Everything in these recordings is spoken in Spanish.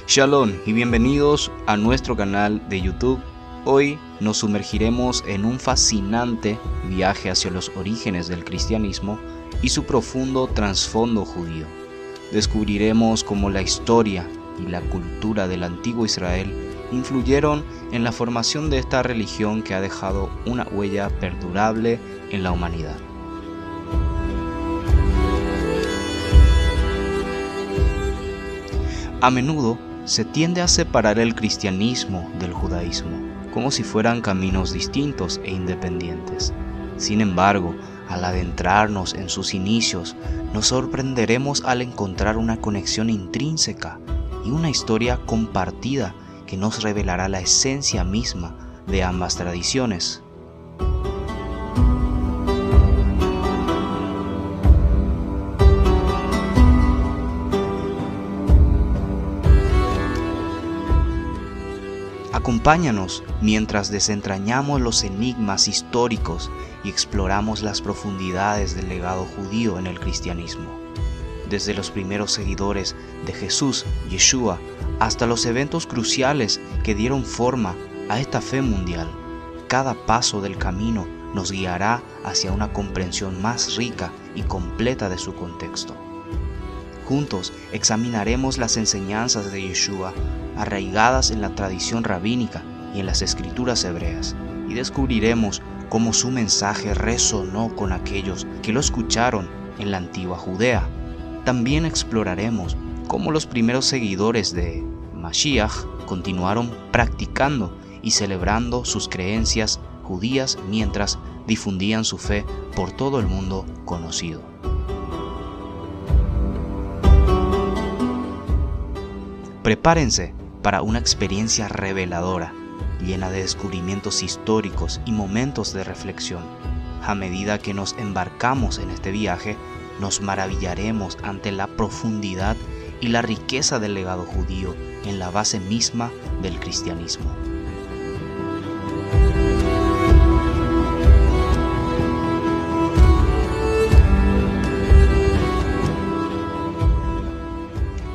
Shalom y bienvenidos a nuestro canal de YouTube. Hoy nos sumergiremos en un fascinante viaje hacia los orígenes del cristianismo y su profundo trasfondo judío. Descubriremos cómo la historia y la cultura del antiguo Israel influyeron en la formación de esta religión que ha dejado una huella perdurable en la humanidad. A menudo se tiende a separar el cristianismo del judaísmo, como si fueran caminos distintos e independientes. Sin embargo, al adentrarnos en sus inicios, nos sorprenderemos al encontrar una conexión intrínseca y una historia compartida que nos revelará la esencia misma de ambas tradiciones. Acompáñanos mientras desentrañamos los enigmas históricos y exploramos las profundidades del legado judío en el cristianismo. Desde los primeros seguidores de Jesús, Yeshua, hasta los eventos cruciales que dieron forma a esta fe mundial, cada paso del camino nos guiará hacia una comprensión más rica y completa de su contexto. Juntos examinaremos las enseñanzas de Yeshua arraigadas en la tradición rabínica y en las escrituras hebreas, y descubriremos cómo su mensaje resonó con aquellos que lo escucharon en la antigua Judea. También exploraremos cómo los primeros seguidores de Mashiach continuaron practicando y celebrando sus creencias judías mientras difundían su fe por todo el mundo conocido. Prepárense para una experiencia reveladora, llena de descubrimientos históricos y momentos de reflexión. A medida que nos embarcamos en este viaje, nos maravillaremos ante la profundidad y la riqueza del legado judío en la base misma del cristianismo.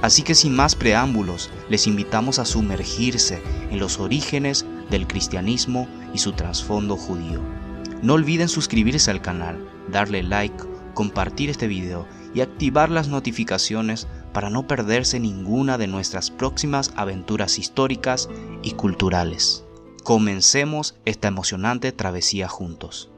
Así que sin más preámbulos, les invitamos a sumergirse en los orígenes del cristianismo y su trasfondo judío. No olviden suscribirse al canal, darle like, compartir este video y activar las notificaciones para no perderse ninguna de nuestras próximas aventuras históricas y culturales. Comencemos esta emocionante travesía juntos.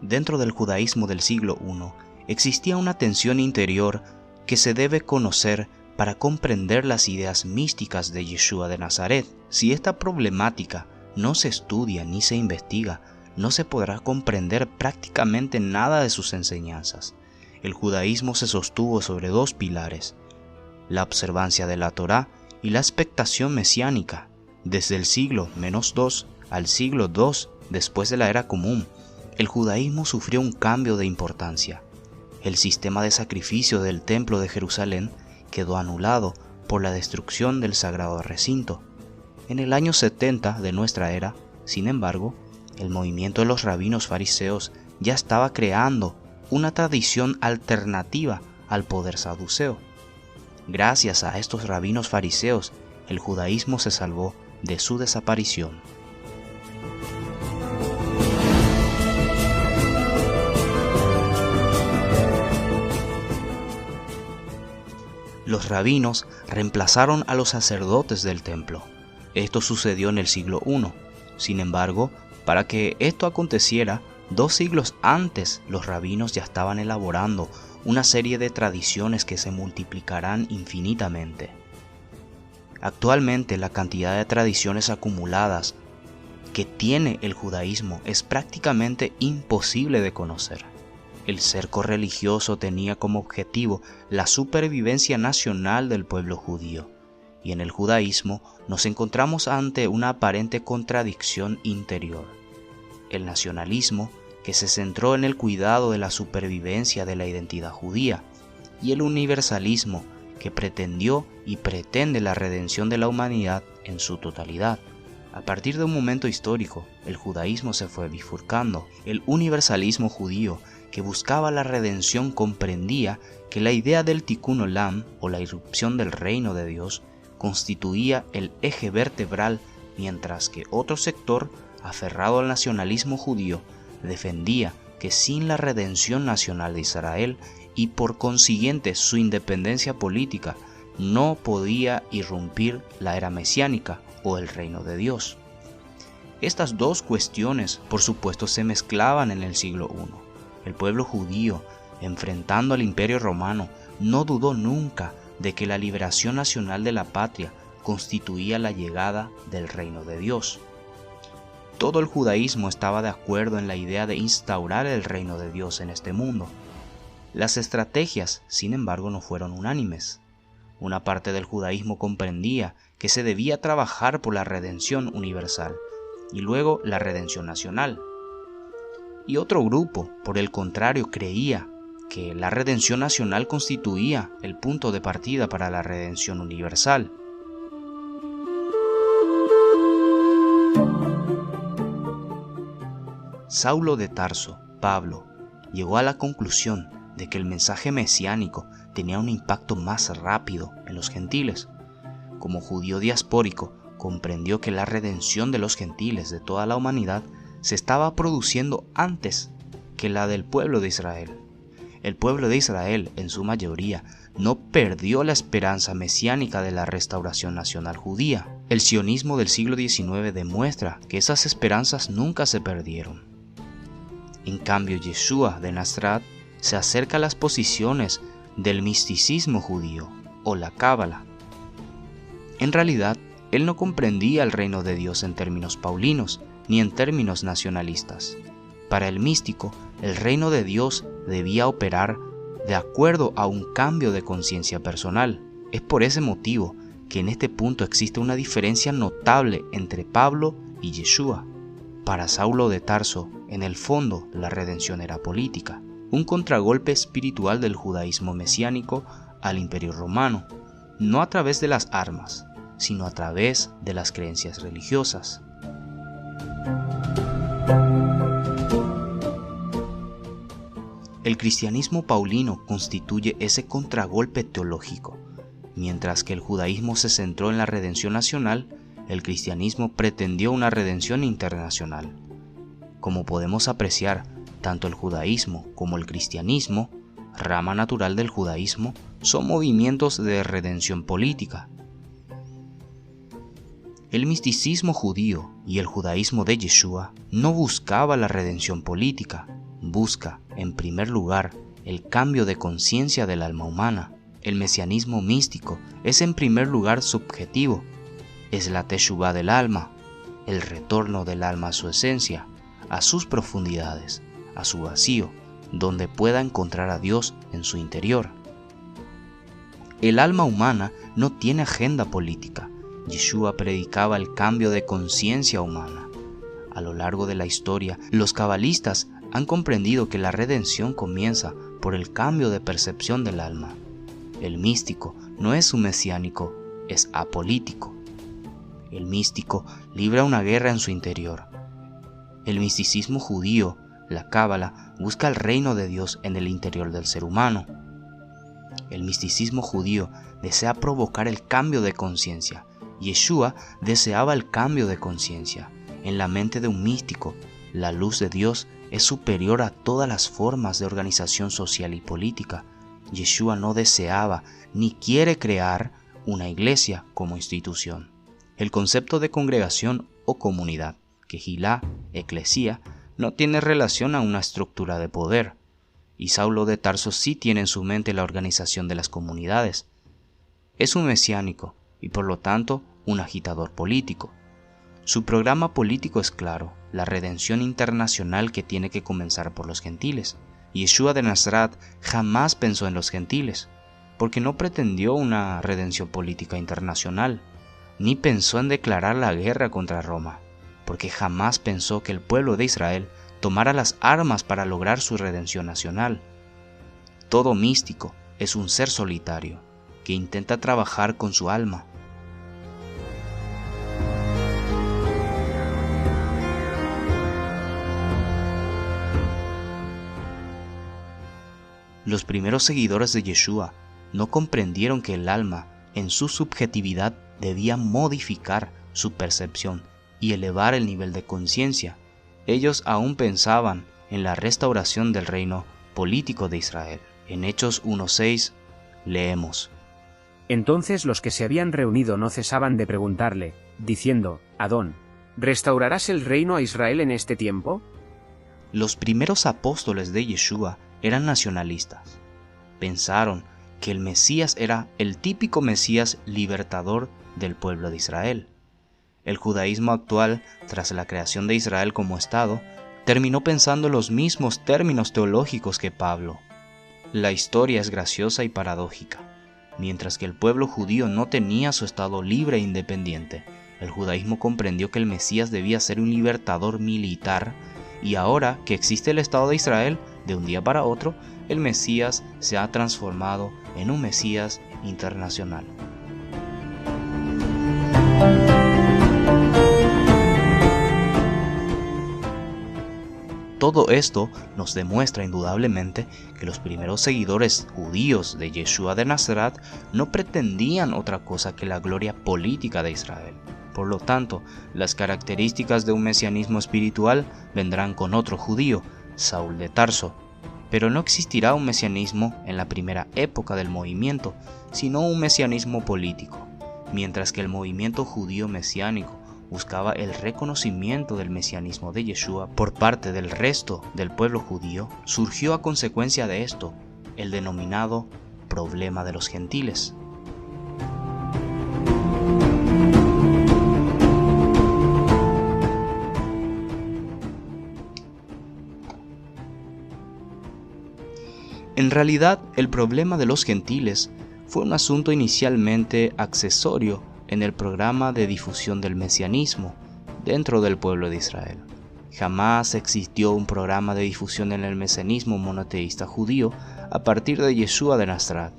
Dentro del judaísmo del siglo I existía una tensión interior que se debe conocer para comprender las ideas místicas de Yeshua de Nazaret. Si esta problemática no se estudia ni se investiga, no se podrá comprender prácticamente nada de sus enseñanzas. El judaísmo se sostuvo sobre dos pilares: la observancia de la Torá y la expectación mesiánica. Desde el siglo -2 al siglo II después de la era común, el judaísmo sufrió un cambio de importancia. El sistema de sacrificio del Templo de Jerusalén quedó anulado por la destrucción del sagrado recinto. En el año 70 de nuestra era, sin embargo, el movimiento de los rabinos fariseos ya estaba creando una tradición alternativa al poder saduceo. Gracias a estos rabinos fariseos, el judaísmo se salvó de su desaparición. Los rabinos reemplazaron a los sacerdotes del templo. Esto sucedió en el siglo I. Sin embargo, para que esto aconteciera, 2 siglos antes, los rabinos ya estaban elaborando una serie de tradiciones que se multiplicarán infinitamente. Actualmente, la cantidad de tradiciones acumuladas que tiene el judaísmo es prácticamente imposible de conocer. El cerco religioso tenía como objetivo la supervivencia nacional del pueblo judío, y en el judaísmo nos encontramos ante una aparente contradicción interior. El nacionalismo, que se centró en el cuidado de la supervivencia de la identidad judía, y el universalismo, que pretendió y pretende la redención de la humanidad en su totalidad. A partir de un momento histórico, el judaísmo se fue bifurcando. El universalismo judío, que buscaba la redención, comprendía que la idea del Tikkun Olam, o la irrupción del reino de Dios, constituía el eje vertebral, mientras que otro sector, aferrado al nacionalismo judío, defendía que sin la redención nacional de Israel y por consiguiente su independencia política, no podía irrumpir la era mesiánica o el reino de Dios. Estas dos cuestiones, por supuesto, se mezclaban en el siglo I. El pueblo judío, enfrentando al Imperio Romano, no dudó nunca de que la liberación nacional de la patria constituía la llegada del reino de Dios. Todo el judaísmo estaba de acuerdo en la idea de instaurar el reino de Dios en este mundo. Las estrategias, sin embargo, no fueron unánimes. Una parte del judaísmo comprendía que se debía trabajar por la redención universal y luego la redención nacional. Y otro grupo, por el contrario, creía que la redención nacional constituía el punto de partida para la redención universal. Saulo de Tarso, Pablo, llegó a la conclusión de que el mensaje mesiánico tenía un impacto más rápido en los gentiles. Como judío diaspórico, comprendió que la redención de los gentiles de toda la humanidad se estaba produciendo antes que la del pueblo de Israel. El pueblo de Israel, en su mayoría, no perdió la esperanza mesiánica de la restauración nacional judía. El sionismo del siglo XIX demuestra que esas esperanzas nunca se perdieron. En cambio, Yeshua de Nazaret se acerca a las posiciones del misticismo judío o la cábala. En realidad, él no comprendía el reino de Dios en términos paulinos ni en términos nacionalistas. Para el místico, el reino de Dios debía operar de acuerdo a un cambio de conciencia personal. Es por ese motivo que en este punto existe una diferencia notable entre Pablo y Yeshua. Para Saulo de Tarso, en el fondo, la redención era política, un contragolpe espiritual del judaísmo mesiánico al Imperio Romano, no a través de las armas, sino a través de las creencias religiosas. El cristianismo paulino constituye ese contragolpe teológico. Mientras que el judaísmo se centró en la redención nacional, el cristianismo pretendió una redención internacional. Como podemos apreciar, tanto el judaísmo como el cristianismo, rama natural del judaísmo, son movimientos de redención política. El misticismo judío y el judaísmo de Yeshua no buscaba la redención política, busca, en primer lugar, el cambio de conciencia del alma humana. El mesianismo místico es en primer lugar subjetivo, es la teshuvá del alma, el retorno del alma a su esencia, a sus profundidades, a su vacío, donde pueda encontrar a Dios en su interior. El alma humana no tiene agenda política. Yeshua predicaba el cambio de conciencia humana. A lo largo de la historia, los cabalistas han comprendido que la redención comienza por el cambio de percepción del alma. El místico no es un mesiánico, es apolítico. El místico libra una guerra en su interior. El misticismo judío, la cábala, busca el reino de Dios en el interior del ser humano. El misticismo judío desea provocar el cambio de conciencia. Yeshua deseaba el cambio de conciencia. En la mente de un místico, la luz de Dios es superior a todas las formas de organización social y política. Yeshua no deseaba ni quiere crear una iglesia como institución. El concepto de congregación o comunidad, Kehilá, eclesía, no tiene relación a una estructura de poder. Y Saulo de Tarso sí tiene en su mente la organización de las comunidades. Es un mesiánico y por lo tanto un agitador político. Su programa político es claro, la redención internacional que tiene que comenzar por los gentiles. Yeshua de Nazaret jamás pensó en los gentiles, porque no pretendió una redención política internacional, ni pensó en declarar la guerra contra Roma, porque jamás pensó que el pueblo de Israel tomara las armas para lograr su redención nacional. Todo místico es un ser solitario, que intenta trabajar con su alma. Los primeros seguidores de Yeshua no comprendieron que el alma, en su subjetividad, debía modificar su percepción y elevar el nivel de conciencia. Ellos aún pensaban en la restauración del reino político de Israel. En Hechos 1:6 leemos: Entonces los que se habían reunido no cesaban de preguntarle, diciendo: Adón, ¿restaurarás el reino a Israel en este tiempo? Los primeros apóstoles de Yeshua eran nacionalistas. Pensaron que el Mesías era el típico Mesías libertador del pueblo de Israel. El judaísmo actual, tras la creación de Israel como Estado, terminó pensando en los mismos términos teológicos que Pablo. La historia es graciosa y paradójica. Mientras que el pueblo judío no tenía su Estado libre e independiente, el judaísmo comprendió que el Mesías debía ser un libertador militar, y ahora que existe el Estado de Israel, de un día para otro, el Mesías se ha transformado en un Mesías internacional. Todo esto nos demuestra indudablemente que los primeros seguidores judíos de Yeshua de Nazaret no pretendían otra cosa que la gloria política de Israel. Por lo tanto, las características de un mesianismo espiritual vendrán con otro judío, Saúl de Tarso. Pero no existirá un mesianismo en la primera época del movimiento, sino un mesianismo político. Mientras que el movimiento judío mesiánico buscaba el reconocimiento del mesianismo de Yeshua por parte del resto del pueblo judío, surgió a consecuencia de esto el denominado problema de los gentiles. En realidad, el problema de los gentiles fue un asunto inicialmente accesorio en el programa de difusión del mesianismo dentro del pueblo de Israel. Jamás existió un programa de difusión en el mesianismo monoteísta judío a partir de Yeshua de Nazaret.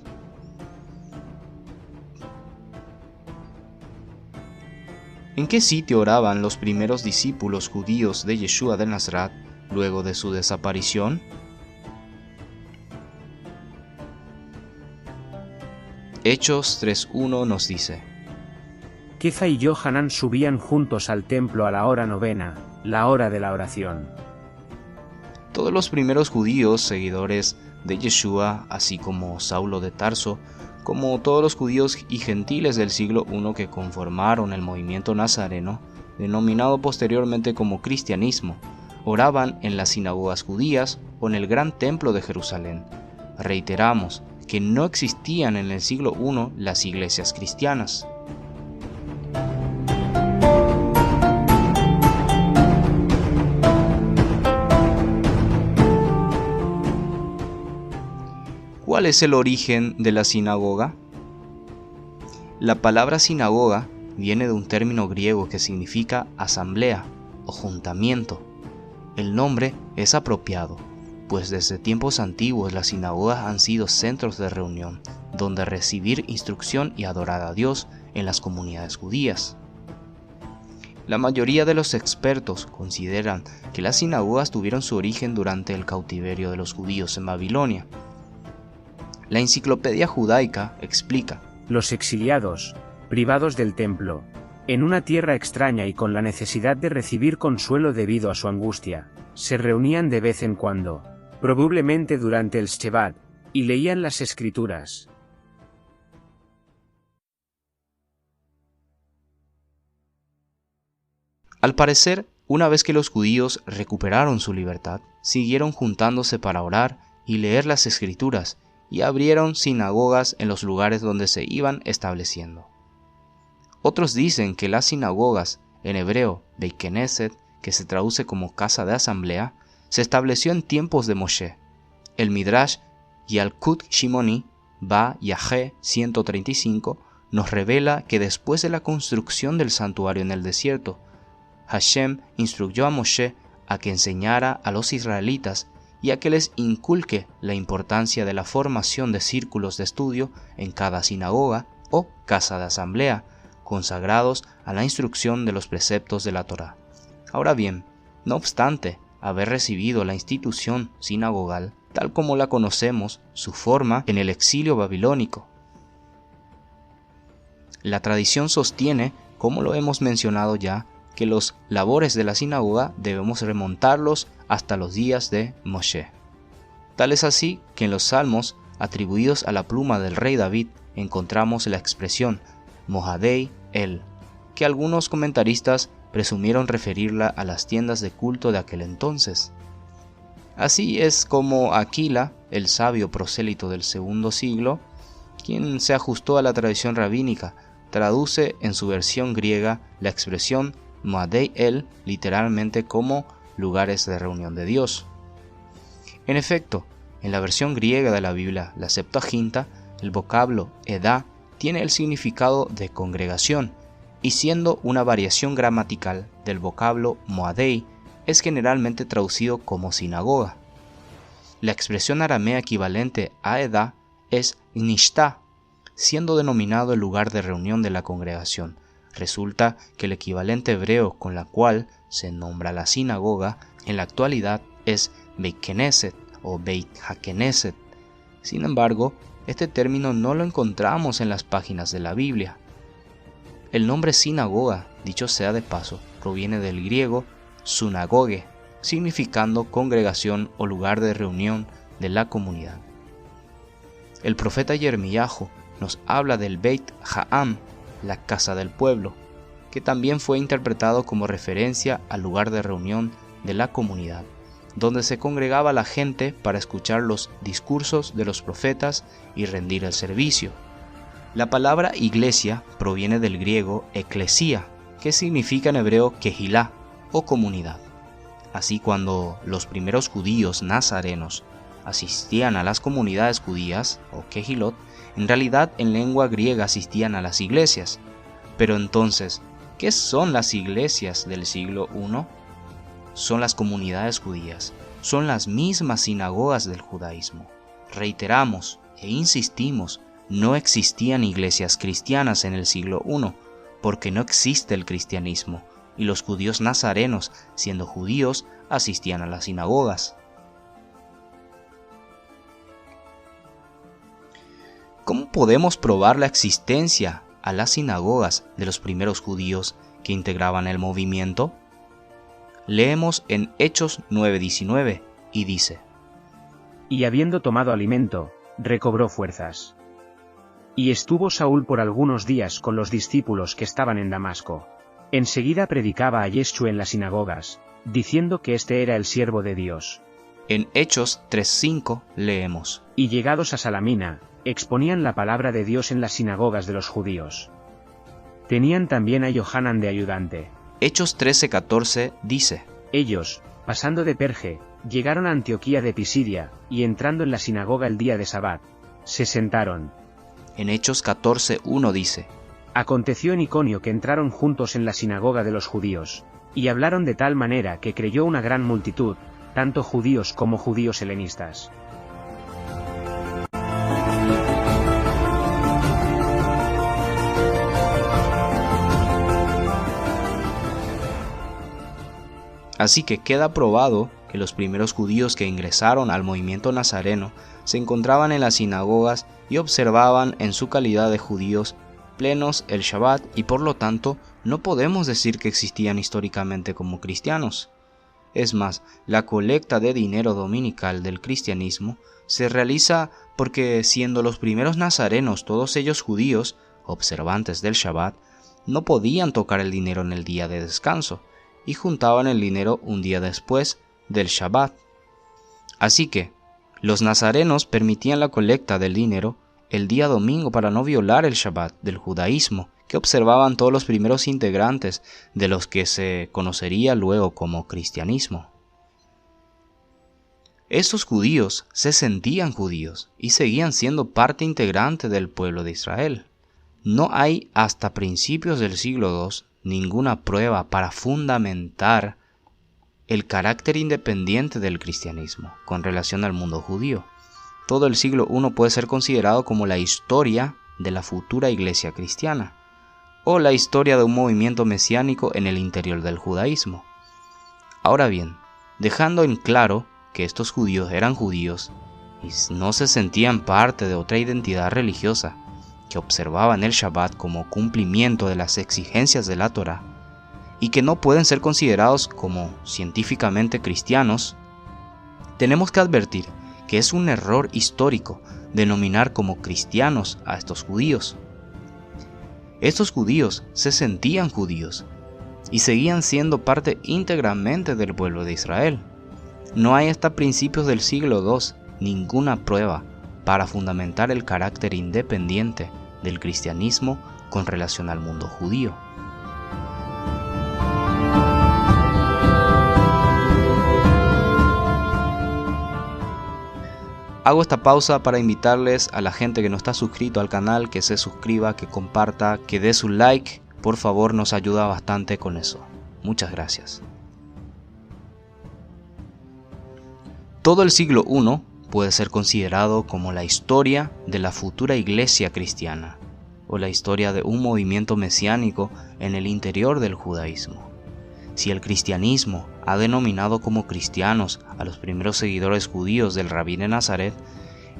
¿En qué sitio oraban los primeros discípulos judíos de Yeshua de Nazaret luego de su desaparición? Hechos 3:1 nos dice: Kefa y Johanán subían juntos al templo a la hora novena, la hora de la oración. Todos los primeros judíos seguidores de Yeshua, así como Saulo de Tarso, como todos los judíos y gentiles del siglo I que conformaron el movimiento nazareno, denominado posteriormente como cristianismo, oraban en las sinagogas judías o en el gran templo de Jerusalén. Reiteramos que no existían en el siglo I las iglesias cristianas. ¿Cuál es el origen de la sinagoga? La palabra sinagoga viene de un término griego que significa asamblea o juntamiento. El nombre es apropiado, pues desde tiempos antiguos las sinagogas han sido centros de reunión, donde recibir instrucción y adorar a Dios en las comunidades judías. La mayoría de los expertos consideran que las sinagogas tuvieron su origen durante el cautiverio de los judíos en Babilonia. La Enciclopedia Judaica explica: los exiliados, privados del templo, en una tierra extraña y con la necesidad de recibir consuelo debido a su angustia, se reunían de vez en cuando, probablemente durante el Shabbat, y leían las Escrituras. Al parecer, una vez que los judíos recuperaron su libertad, siguieron juntándose para orar y leer las Escrituras, y abrieron sinagogas en los lugares donde se iban estableciendo. Otros dicen que las sinagogas, en hebreo Beit Knesset, que se traduce como casa de asamblea, se estableció en tiempos de Moshe. El Midrash Yalkut Shimoni, Ba Yahé 135, nos revela que después de la construcción del santuario en el desierto, Hashem instruyó a Moshe a que enseñara a los israelitas y a que les inculque la importancia de la formación de círculos de estudio en cada sinagoga o casa de asamblea, consagrados a la instrucción de los preceptos de la Torá. Ahora bien, no obstante, haber recibido la institución sinagogal tal como la conocemos, su forma en el exilio babilónico. La tradición sostiene, como lo hemos mencionado ya, que los labores de la sinagoga debemos remontarlos hasta los días de Moshe. Tal es así que en los salmos atribuidos a la pluma del rey David encontramos la expresión Mohadei El, que algunos comentaristas presumieron referirla a las tiendas de culto de aquel entonces. Así es como Aquila, el sabio prosélito del segundo siglo, quien se ajustó a la tradición rabínica, traduce en su versión griega la expresión Mohadei El literalmente como lugares de reunión de Dios. En efecto, en la versión griega de la Biblia, la Septuaginta, el vocablo edá tiene el significado de congregación, y siendo una variación gramatical del vocablo Mohadei, es generalmente traducido como sinagoga. La expresión aramea equivalente a edá es nishtá, siendo denominado el lugar de reunión de la congregación. Resulta que el equivalente hebreo con la cual se nombra la sinagoga en la actualidad es Beit Knesset o Beit HaKnesset. Sin embargo, este término no lo encontramos en las páginas de la Biblia. El nombre sinagoga, dicho sea de paso, proviene del griego sunagoge, significando congregación o lugar de reunión de la comunidad. El profeta Yermiyahu nos habla del Beit Ha'am, la casa del pueblo, que también fue interpretado como referencia al lugar de reunión de la comunidad, donde se congregaba la gente para escuchar los discursos de los profetas y rendir el servicio. La palabra iglesia proviene del griego eklesia, que significa en hebreo kehilá o comunidad. Así, cuando los primeros judíos nazarenos asistían a las comunidades judías o kehilot, en realidad en lengua griega asistían a las iglesias. Pero entonces, ¿qué son las iglesias del siglo I? Son las comunidades judías, son las mismas sinagogas del judaísmo. Reiteramos e insistimos, no existían iglesias cristianas en el siglo I, porque no existe el cristianismo, y los judíos nazarenos, siendo judíos, asistían a las sinagogas. ¿Cómo podemos probar la existencia a las sinagogas de los primeros judíos que integraban el movimiento? Leemos en Hechos 9:19 y dice: Y habiendo tomado alimento, recobró fuerzas. Y estuvo Saúl por algunos días con los discípulos que estaban en Damasco. Enseguida predicaba a Yeshua en las sinagogas, diciendo que este era el siervo de Dios. En Hechos 3:5 leemos: Y llegados a Salamina, exponían la palabra de Dios en las sinagogas de los judíos. Tenían también a Johanan de ayudante. Hechos 13:14 dice: Ellos, pasando de Perge, llegaron a Antioquía de Pisidia, y entrando en la sinagoga el día de Sabbat, se sentaron. En Hechos 14:1 dice: Aconteció en Iconio que entraron juntos en la sinagoga de los judíos, y hablaron de tal manera que creyó una gran multitud, tanto judíos como judíos helenistas. Así que queda probado que los primeros judíos que ingresaron al movimiento nazareno se encontraban en las sinagogas y observaban en su calidad de judíos plenos el Shabbat, y por lo tanto no podemos decir que existían históricamente como cristianos. Es más, la colecta de dinero dominical del cristianismo se realiza porque, siendo los primeros nazarenos todos ellos judíos, observantes del Shabbat, no podían tocar el dinero en el día de descanso, y juntaban el dinero un día después del Shabbat. Así que, los nazarenos permitían la colecta del dinero el día domingo para no violar el Shabbat del judaísmo, que observaban todos los primeros integrantes de los que se conocería luego como cristianismo. Estos judíos se sentían judíos y seguían siendo parte integrante del pueblo de Israel. No hay hasta principios del siglo II ninguna prueba para fundamentar el carácter independiente del cristianismo con relación al mundo judío. Todo el siglo I puede ser considerado como la historia de la futura iglesia cristiana, o la historia de un movimiento mesiánico en el interior del judaísmo. Ahora bien, dejando en claro que estos judíos eran judíos y no se sentían parte de otra identidad religiosa, que observaban el Shabbat como cumplimiento de las exigencias de la Torá y que no pueden ser considerados como científicamente cristianos, tenemos que advertir que es un error histórico denominar como cristianos a estos judíos. Estos judíos se sentían judíos y seguían siendo parte íntegramente del pueblo de Israel. No hay hasta principios del siglo II ninguna prueba para fundamentar el carácter independiente del cristianismo con relación al mundo judío. Hago esta pausa para invitarles a la gente que no está suscrito al canal que se suscriba, que comparta, que dé su like. Por favor, nos ayuda bastante con eso. Muchas gracias. Todo el siglo I puede ser considerado como la historia de la futura iglesia cristiana, o la historia de un movimiento mesiánico en el interior del judaísmo. Si el cristianismo ha denominado como cristianos a los primeros seguidores judíos del Rabí de Nazaret,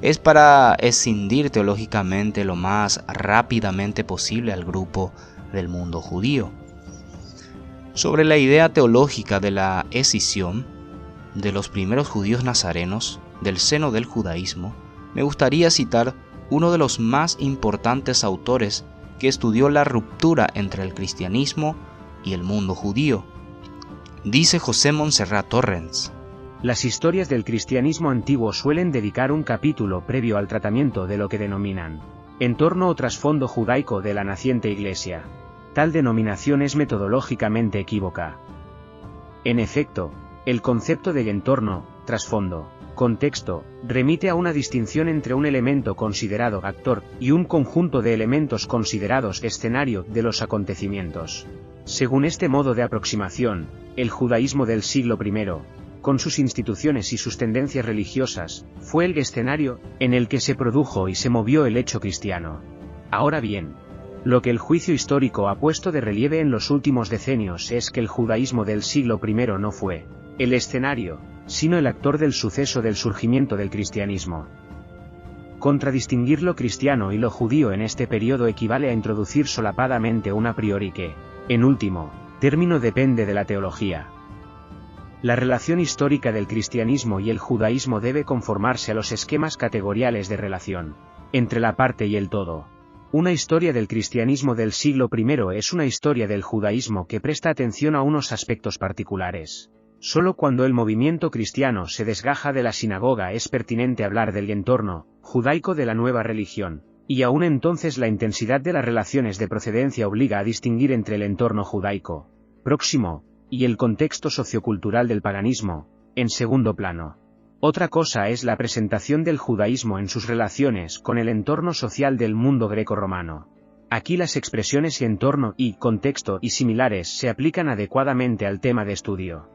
es para escindir teológicamente lo más rápidamente posible al grupo del mundo judío. Sobre la idea teológica de la escisión de los primeros judíos nazarenos del seno del judaísmo, me gustaría citar uno de los más importantes autores que estudió la ruptura entre el cristianismo y el mundo judío. Dice José Montserrat Torrens: las historias del cristianismo antiguo suelen dedicar un capítulo previo al tratamiento de lo que denominan entorno o trasfondo judaico de la naciente iglesia. Tal denominación es metodológicamente equívoca. En efecto, el concepto de entorno, trasfondo, contexto, remite a una distinción entre un elemento considerado actor y un conjunto de elementos considerados escenario de los acontecimientos. Según este modo de aproximación, el judaísmo del siglo I, con sus instituciones y sus tendencias religiosas, fue el escenario en el que se produjo y se movió el hecho cristiano. Ahora bien, lo que el juicio histórico ha puesto de relieve en los últimos decenios es que el judaísmo del siglo I no fue el escenario, sino el actor del suceso del surgimiento del cristianismo. Contradistinguir lo cristiano y lo judío en este periodo equivale a introducir solapadamente un a priori que, en último término, depende de la teología. La relación histórica del cristianismo y el judaísmo debe conformarse a los esquemas categoriales de relación entre la parte y el todo. Una historia del cristianismo del siglo I es una historia del judaísmo que presta atención a unos aspectos particulares. Solo cuando el movimiento cristiano se desgaja de la sinagoga es pertinente hablar del entorno judaico de la nueva religión, y aún entonces la intensidad de las relaciones de procedencia obliga a distinguir entre el entorno judaico próximo y el contexto sociocultural del paganismo, en segundo plano. Otra cosa es la presentación del judaísmo en sus relaciones con el entorno social del mundo greco-romano. Aquí las expresiones entorno y contexto y similares se aplican adecuadamente al tema de estudio.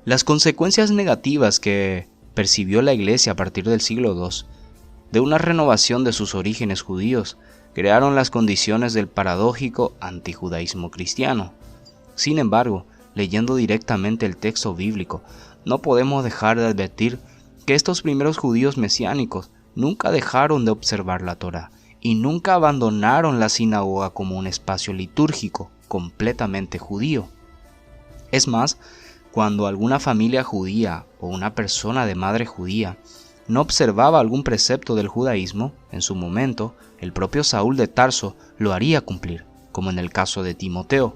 Las consecuencias negativas que percibió la Iglesia a partir del siglo II, de una renovación de sus orígenes judíos, crearon las condiciones del paradójico antijudaísmo cristiano. Sin embargo, leyendo directamente el texto bíblico, no podemos dejar de advertir que estos primeros judíos mesiánicos nunca dejaron de observar la Torá y nunca abandonaron la sinagoga como un espacio litúrgico completamente judío. Es más, cuando alguna familia judía o una persona de madre judía no observaba algún precepto del judaísmo, en su momento, el propio Saúl de Tarso lo haría cumplir, como en el caso de Timoteo.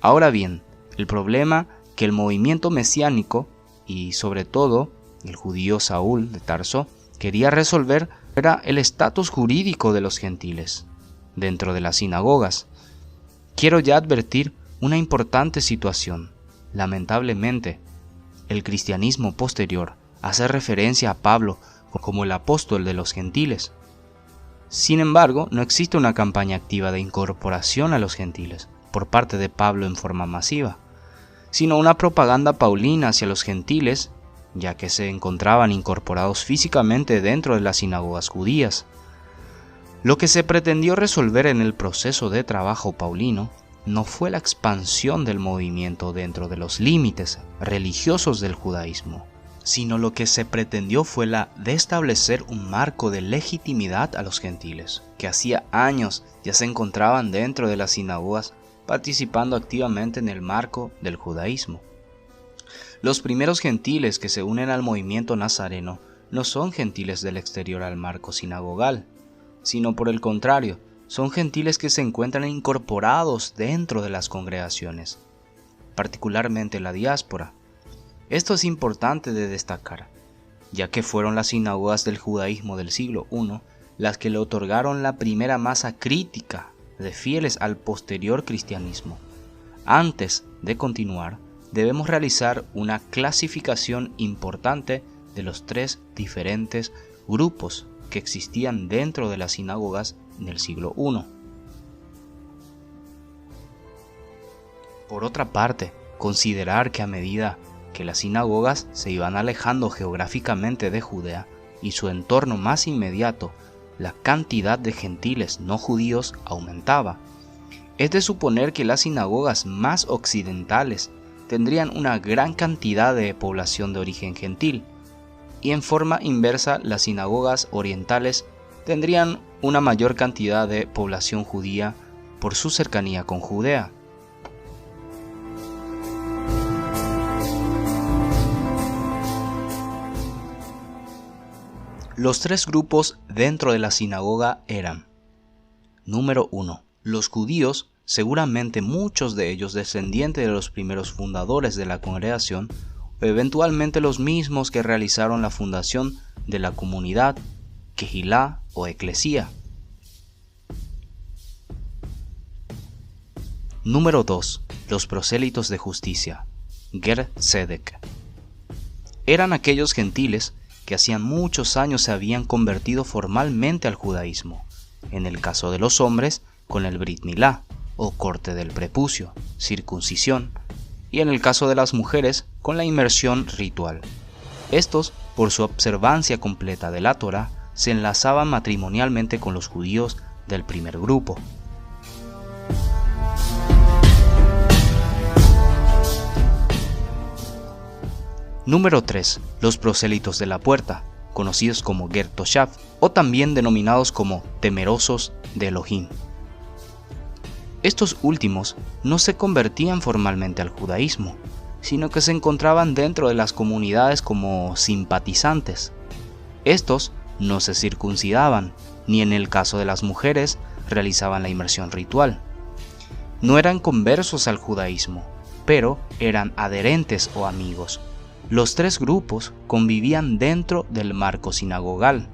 Ahora bien, el problema que el movimiento mesiánico, y sobre todo el judío Saúl de Tarso, quería resolver era el estatus jurídico de los gentiles dentro de las sinagogas. Quiero ya advertir una importante situación. Lamentablemente, el cristianismo posterior hace referencia a Pablo como el apóstol de los gentiles. Sin embargo, no existe una campaña activa de incorporación a los gentiles por parte de Pablo en forma masiva, sino una propaganda paulina hacia los gentiles, ya que se encontraban incorporados físicamente dentro de las sinagogas judías. Lo que se pretendió resolver en el proceso de trabajo paulino no fue la expansión del movimiento dentro de los límites religiosos del judaísmo, sino lo que se pretendió fue la de establecer un marco de legitimidad a los gentiles, que hacía años ya se encontraban dentro de las sinagogas participando activamente en el marco del judaísmo. Los primeros gentiles que se unen al movimiento nazareno no son gentiles del exterior al marco sinagogal, sino por el contrario, son gentiles que se encuentran incorporados dentro de las congregaciones, particularmente la diáspora. Esto es importante de destacar, ya que fueron las sinagogas del judaísmo del siglo I las que le otorgaron la primera masa crítica de fieles al posterior cristianismo. Antes de continuar, debemos realizar una clasificación importante de los tres diferentes grupos que existían dentro de las sinagogas del siglo I. Por otra parte, considerar que a medida que las sinagogas se iban alejando geográficamente de Judea y su entorno más inmediato, la cantidad de gentiles no judíos aumentaba. Es de suponer que las sinagogas más occidentales tendrían una gran cantidad de población de origen gentil, y en forma inversa las sinagogas orientales tendrían una mayor cantidad de población judía por su cercanía con Judea. Los tres grupos dentro de la sinagoga eran: número 1. Los judíos, seguramente muchos de ellos descendientes de los primeros fundadores de la congregación, o eventualmente los mismos que realizaron la fundación de la comunidad, Kehilá o eclesía. Número 2. Los prosélitos de justicia, Ger Tzedek. Eran aquellos gentiles que hacían muchos años se habían convertido formalmente al judaísmo, en el caso de los hombres con el Brit Milá, o corte del prepucio, circuncisión, y en el caso de las mujeres con la inmersión ritual. Estos, por su observancia completa de la Torá, se enlazaban matrimonialmente con los judíos del primer grupo. Número 3. Los prosélitos de la puerta, conocidos como Ger Toshav, o también denominados como temerosos de Elohim. Estos últimos no se convertían formalmente al judaísmo, sino que se encontraban dentro de las comunidades como simpatizantes. Estos no se circuncidaban, ni en el caso de las mujeres realizaban la inmersión ritual. No eran conversos al judaísmo, pero eran adherentes o amigos. Los tres grupos convivían dentro del marco sinagogal.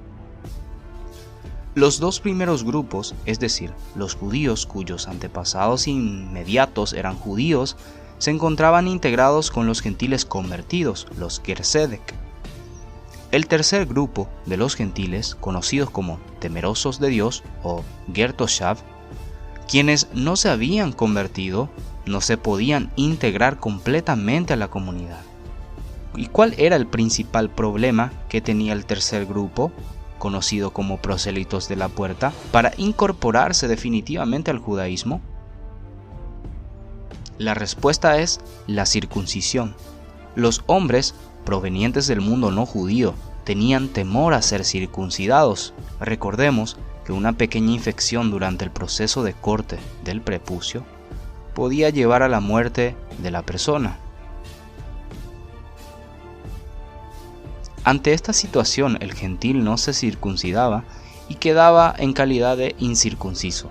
Los dos primeros grupos, es decir, los judíos cuyos antepasados inmediatos eran judíos, se encontraban integrados con los gentiles convertidos, los Ger Tzedek. El tercer grupo de los gentiles, conocidos como temerosos de Dios o Ger Toshav, quienes no se habían convertido, no se podían integrar completamente a la comunidad. ¿Y cuál era el principal problema que tenía el tercer grupo, conocido como prosélitos de la puerta, para incorporarse definitivamente al judaísmo? La respuesta es la circuncisión. Los hombres provenientes del mundo no judío tenían temor a ser circuncidados. Recordemos que una pequeña infección durante el proceso de corte del prepucio podía llevar a la muerte de la persona. Ante esta situación, el gentil no se circuncidaba y quedaba en calidad de incircunciso.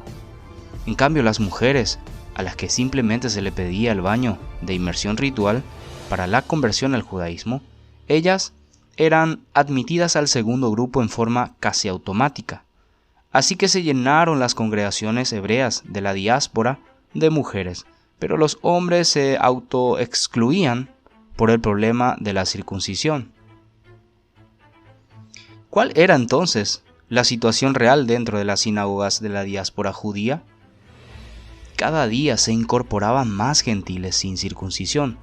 En cambio, las mujeres, a las que simplemente se le pedía el baño de inmersión ritual para la conversión al judaísmo, ellas eran admitidas al segundo grupo en forma casi automática. Así que se llenaron las congregaciones hebreas de la diáspora de mujeres, pero los hombres se autoexcluían por el problema de la circuncisión. ¿Cuál era entonces la situación real dentro de las sinagogas de la diáspora judía? Cada día se incorporaban más gentiles sin circuncisión,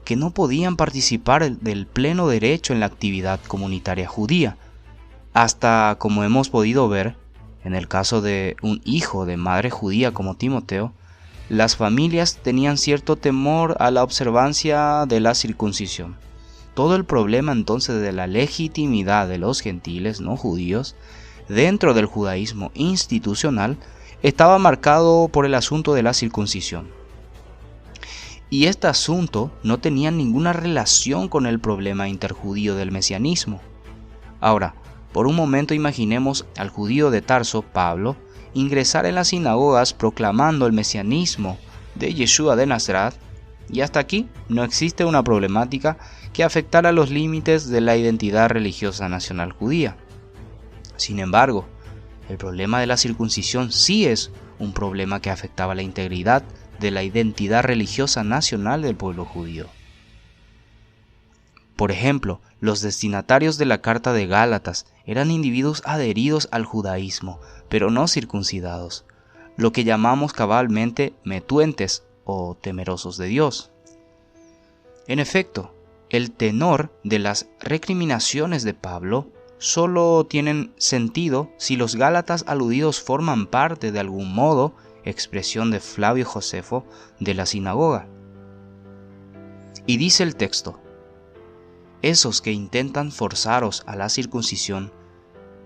que no podían participar del pleno derecho en la actividad comunitaria judía, hasta, como hemos podido ver, en el caso de un hijo de madre judía como Timoteo, las familias tenían cierto temor a la observancia de la circuncisión. Todo el problema entonces de la legitimidad de los gentiles no judíos dentro del judaísmo institucional estaba marcado por el asunto de la circuncisión. Y este asunto no tenía ninguna relación con el problema interjudío del mesianismo. Ahora, por un momento imaginemos al judío de Tarso, Pablo, ingresar en las sinagogas proclamando el mesianismo de Yeshua de Nazaret, y hasta aquí no existe una problemática que afectara los límites de la identidad religiosa nacional judía. Sin embargo, el problema de la circuncisión sí es un problema que afectaba la integridad de la identidad religiosa nacional del pueblo judío. Por ejemplo, los destinatarios de la carta de Gálatas eran individuos adheridos al judaísmo, pero no circuncidados, lo que llamamos cabalmente metuentes o temerosos de Dios. En efecto, el tenor de las recriminaciones de Pablo solo tienen sentido si los Gálatas aludidos forman parte de algún modo, expresión de Flavio Josefo, de la sinagoga. Y dice el texto: esos que intentan forzaros a la circuncisión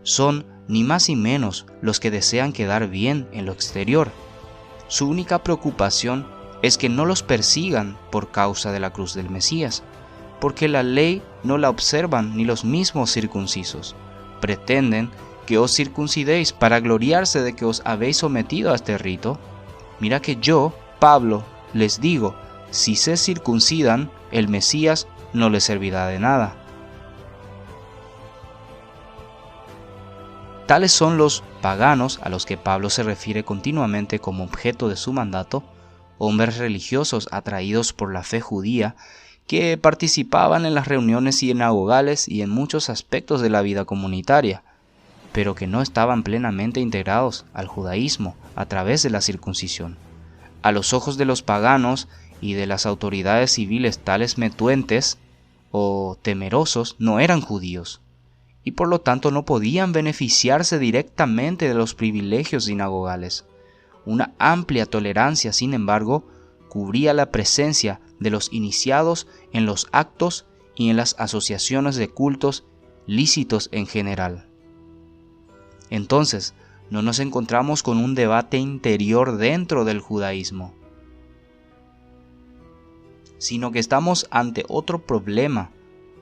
son ni más ni menos los que desean quedar bien en lo exterior. Su única preocupación es que no los persigan por causa de la cruz del Mesías, porque la ley no la observan ni los mismos circuncisos. Pretenden que os circuncidéis para gloriarse de que os habéis sometido a este rito. Mira que yo, Pablo, les digo, si se circuncidan, el Mesías no les servirá de nada. Tales son los paganos a los que Pablo se refiere continuamente como objeto de su mandato, hombres religiosos atraídos por la fe judía que participaban en las reuniones sinagogales y en muchos aspectos de la vida comunitaria, pero que no estaban plenamente integrados al judaísmo a través de la circuncisión. A los ojos de los paganos y de las autoridades civiles, tales metuentes o temerosos no eran judíos, y por lo tanto no podían beneficiarse directamente de los privilegios sinagogales. Una amplia tolerancia, sin embargo, cubría la presencia de los iniciados en los actos y en las asociaciones de cultos lícitos en general. Entonces, no nos encontramos con un debate interior dentro del judaísmo, sino que estamos ante otro problema,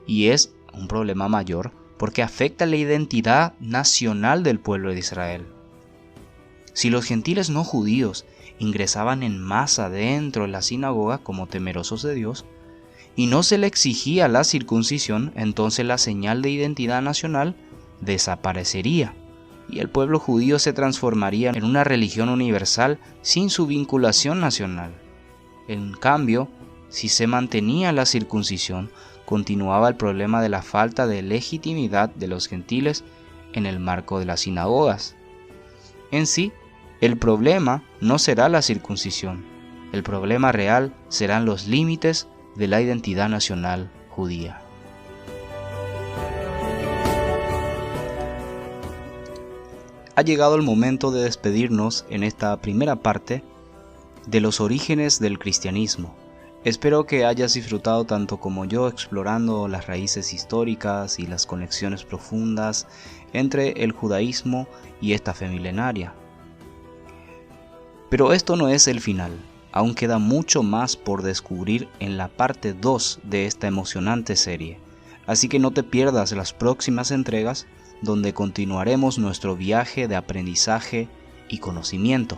y es un problema mayor porque afecta la identidad nacional del pueblo de Israel. Si los gentiles no judíos ingresaban en masa dentro de la sinagoga como temerosos de Dios, y no se le exigía la circuncisión, entonces la señal de identidad nacional desaparecería, y el pueblo judío se transformaría en una religión universal sin su vinculación nacional. En cambio, si se mantenía la circuncisión, continuaba el problema de la falta de legitimidad de los gentiles en el marco de las sinagogas. En sí, el problema no será la circuncisión, el problema real serán los límites de la identidad nacional judía. Ha llegado el momento de despedirnos en esta primera parte de los orígenes del cristianismo. Espero que hayas disfrutado tanto como yo explorando las raíces históricas y las conexiones profundas entre el judaísmo y esta fe milenaria. Pero esto no es el final, aún queda mucho más por descubrir en la parte 2 de esta emocionante serie, así que no te pierdas las próximas entregas donde continuaremos nuestro viaje de aprendizaje y conocimiento.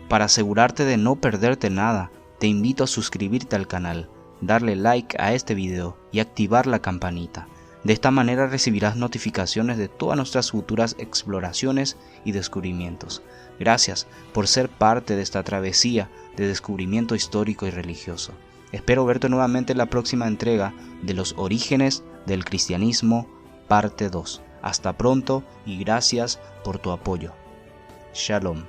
Para asegurarte de no perderte nada, te invito a suscribirte al canal, darle like a este video y activar la campanita. De esta manera recibirás notificaciones de todas nuestras futuras exploraciones y descubrimientos. Gracias por ser parte de esta travesía de descubrimiento histórico y religioso. Espero verte nuevamente en la próxima entrega de los orígenes del cristianismo, parte 2. Hasta pronto y gracias por tu apoyo. Shalom.